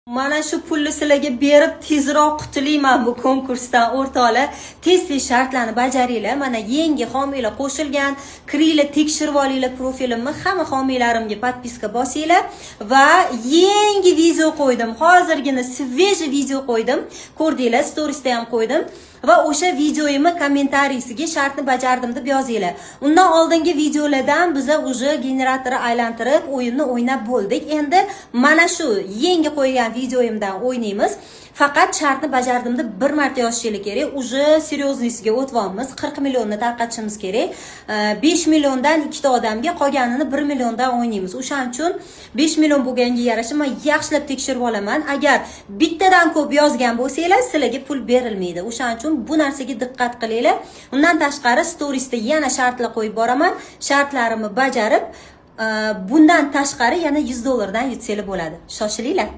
Mana shu pulni sizlarga berib tezroq qutulayman bu konkursdan o'rtoqlar. Tez shartlarni bajaringlar. Mana yangi homiylar qo'shilgan. Kiringlar, tekshirib olinglar profilimni. Hamma homiylarimga podpiska bosinglar va yangi video qo'ydim. Hozirgina sveji video qo'ydim. Ko'rdinglar, storiesda ham qo'ydim. Va o'sha videoyimni kommentariysiga shartni bajardim deb yozinglar. Undan oldingi videolardan biza uje generatorni aylantirib o'yinni o'ynab bo'ldik. Endi mana shu yangi qo'ygan videoyimdan o'ynaymiz. Faqat shartni bajardim deb bir marta yozishinglar kerak. Uje seryoznisiga o'tvyapmiz. 40 millionni tarqatishimiz kerak. 5 milliondan ikkita odamga, qolganini 1 milliondan o'ynaymiz. O'shaning uchun 5 million bo'lganga yarasha men yaxshilab tekshirib olaman. Agar bittadan ko'p yozgan bo'lsanglar, sizlarga pul berilmaydi. O'shaning uchun bu narsaga diqqat qilinglar. Undan tashqari storiesda yana shartlar qo'yib boraman. Shartlarimni bajarib, bundan tashqari yana $100 dan yutsanglar bo'ladi. Shoshilinglar.